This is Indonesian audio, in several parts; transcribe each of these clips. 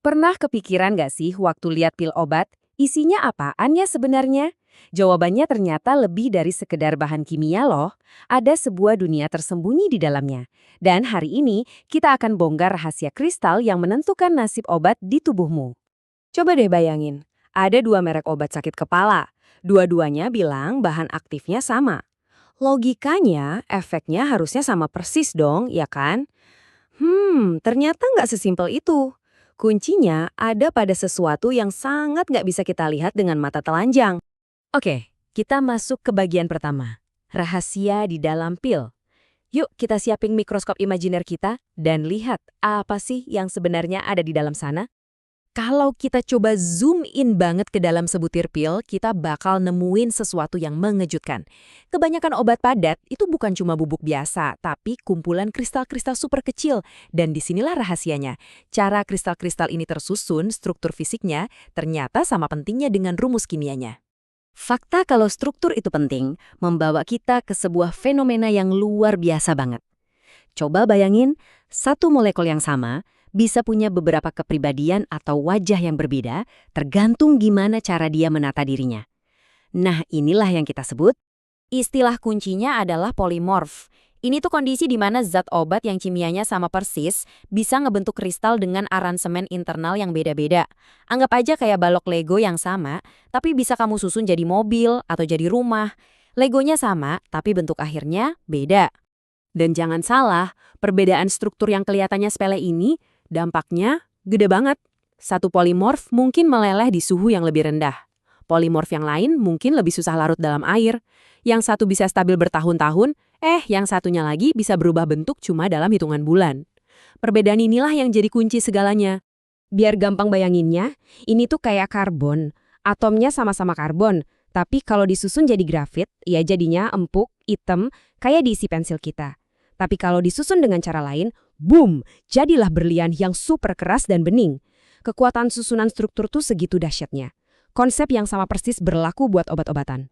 Pernah kepikiran gak sih waktu lihat pil obat, isinya apaan ya sebenarnya? Jawabannya ternyata lebih dari sekedar bahan kimia loh. Ada sebuah dunia tersembunyi di dalamnya. Dan hari ini kita akan bongkar rahasia kristal yang menentukan nasib obat di tubuhmu. Coba deh bayangin, ada dua merek obat sakit kepala. Dua-duanya bilang bahan aktifnya sama. Logikanya, efeknya harusnya sama persis dong, ya kan? Ternyata nggak sesimpel itu. Kuncinya ada pada sesuatu yang sangat nggak bisa kita lihat dengan mata telanjang. Oke, kita masuk ke bagian pertama. Rahasia di dalam pil. Yuk kita siapin mikroskop imajiner kita dan lihat apa sih yang sebenarnya ada di dalam sana. Kalau kita coba zoom in banget ke dalam sebutir pil, kita bakal nemuin sesuatu yang mengejutkan. Kebanyakan obat padat itu bukan cuma bubuk biasa, tapi kumpulan kristal-kristal super kecil. Dan disinilah rahasianya. Cara kristal-kristal ini tersusun, struktur fisiknya, ternyata sama pentingnya dengan rumus kimianya. Fakta kalau struktur itu penting, membawa kita ke sebuah fenomena yang luar biasa banget. Coba bayangin, satu molekul yang sama bisa punya beberapa kepribadian atau wajah yang berbeda, tergantung gimana cara dia menata dirinya. Nah, inilah yang kita sebut. Istilah kuncinya adalah polimorf. Ini tuh kondisi di mana zat obat yang kimianya sama persis bisa ngebentuk kristal dengan aransemen internal yang beda-beda. Anggap aja kayak balok Lego yang sama, tapi bisa kamu susun jadi mobil atau jadi rumah. Legonya sama, tapi bentuk akhirnya beda. Dan jangan salah, perbedaan struktur yang kelihatannya sepele ini, dampaknya gede banget. Satu polimorf mungkin meleleh di suhu yang lebih rendah. Polimorf yang lain mungkin lebih susah larut dalam air. Yang satu bisa stabil bertahun-tahun, yang satunya lagi bisa berubah bentuk cuma dalam hitungan bulan. Perbedaan inilah yang jadi kunci segalanya. Biar gampang bayanginnya, ini tuh kayak karbon. Atomnya sama-sama karbon, tapi kalau disusun jadi grafit, ya jadinya empuk, hitam, kayak diisi pensil kita. Tapi kalau disusun dengan cara lain, boom, jadilah berlian yang super keras dan bening. Kekuatan susunan struktur tuh segitu dahsyatnya. Konsep yang sama persis berlaku buat obat-obatan.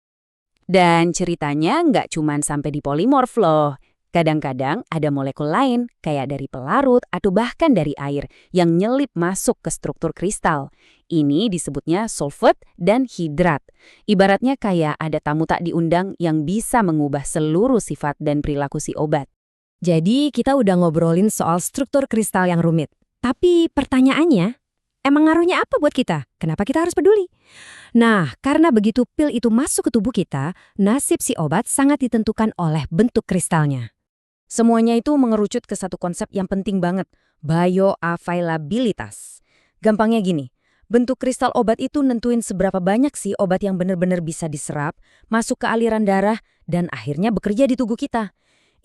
Dan ceritanya nggak cuma sampai di polimorf loh. Kadang-kadang ada molekul lain, kayak dari pelarut atau bahkan dari air, yang nyelip masuk ke struktur kristal. Ini disebutnya sulfat dan hidrat. Ibaratnya kayak ada tamu tak diundang yang bisa mengubah seluruh sifat dan perilaku si obat. Jadi kita udah ngobrolin soal struktur kristal yang rumit. Tapi pertanyaannya, emang ngaruhnya apa buat kita? Kenapa kita harus peduli? Nah, karena begitu pil itu masuk ke tubuh kita, nasib si obat sangat ditentukan oleh bentuk kristalnya. Semuanya itu mengerucut ke satu konsep yang penting banget, bioavailabilitas. Gampangnya gini, bentuk kristal obat itu nentuin seberapa banyak sih obat yang benar-benar bisa diserap, masuk ke aliran darah, dan akhirnya bekerja di tubuh kita.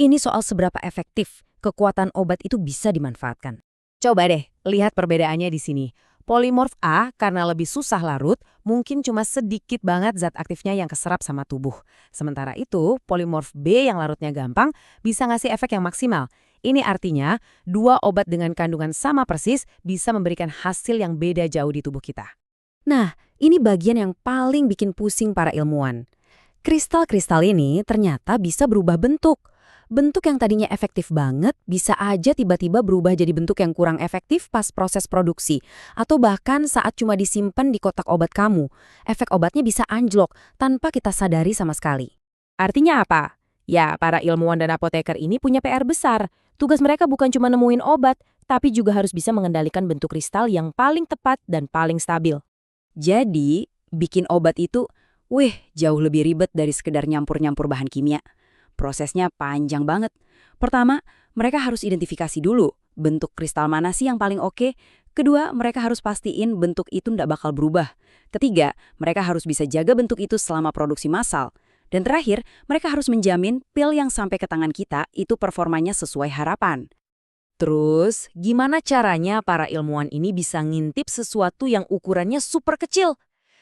Ini soal seberapa efektif kekuatan obat itu bisa dimanfaatkan. Coba deh, lihat perbedaannya di sini. Polimorf A karena lebih susah larut, mungkin cuma sedikit banget zat aktifnya yang keserap sama tubuh. Sementara itu, polimorf B yang larutnya gampang bisa ngasih efek yang maksimal. Ini artinya, dua obat dengan kandungan sama persis bisa memberikan hasil yang beda jauh di tubuh kita. Nah, ini bagian yang paling bikin pusing para ilmuwan. Kristal-kristal ini ternyata bisa berubah bentuk. Bentuk yang tadinya efektif banget bisa aja tiba-tiba berubah jadi bentuk yang kurang efektif pas proses produksi. Atau bahkan saat cuma disimpan di kotak obat kamu. Efek obatnya bisa anjlok tanpa kita sadari sama sekali. Artinya apa? Ya, para ilmuwan dan apoteker ini punya PR besar. Tugas mereka bukan cuma nemuin obat, tapi juga harus bisa mengendalikan bentuk kristal yang paling tepat dan paling stabil. Jadi, bikin obat itu, jauh lebih ribet dari sekedar nyampur-nyampur bahan kimia. Prosesnya panjang banget. Pertama, mereka harus identifikasi dulu bentuk kristal mana sih yang paling oke. Kedua, mereka harus pastiin bentuk itu nggak bakal berubah. Ketiga, mereka harus bisa jaga bentuk itu selama produksi massal. Dan terakhir, mereka harus menjamin pil yang sampai ke tangan kita itu performanya sesuai harapan. Terus, gimana caranya para ilmuwan ini bisa ngintip sesuatu yang ukurannya super kecil?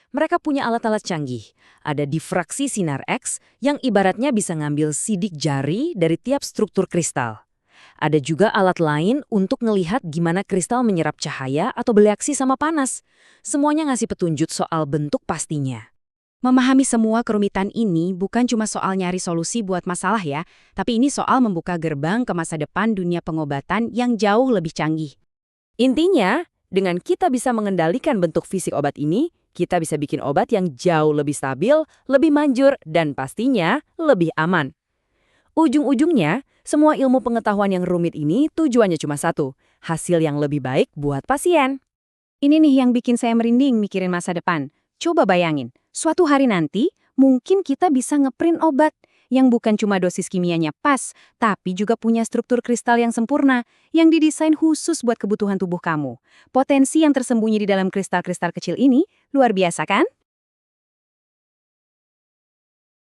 Mereka punya alat-alat canggih. Ada difraksi sinar X yang ibaratnya bisa ngambil sidik jari dari tiap struktur kristal. Ada juga alat lain untuk ngelihat gimana kristal menyerap cahaya atau bereaksi sama panas. Semuanya ngasih petunjuk soal bentuk pastinya. Memahami semua kerumitan ini bukan cuma soal nyari solusi buat masalah ya, tapi ini soal membuka gerbang ke masa depan dunia pengobatan yang jauh lebih canggih. Intinya, Dengan kita bisa mengendalikan bentuk fisik obat ini, kita bisa bikin obat yang jauh lebih stabil, lebih manjur, dan pastinya lebih aman. Ujung-ujungnya, semua ilmu pengetahuan yang rumit ini tujuannya cuma satu, hasil yang lebih baik buat pasien. Ini nih yang bikin saya merinding mikirin masa depan. Coba bayangin, suatu hari nanti mungkin kita bisa ngeprint obat yang bukan cuma dosis kimianya pas, tapi juga punya struktur kristal yang sempurna, yang didesain khusus buat kebutuhan tubuh kamu. Potensi yang tersembunyi di dalam kristal-kristal kecil ini luar biasa kan?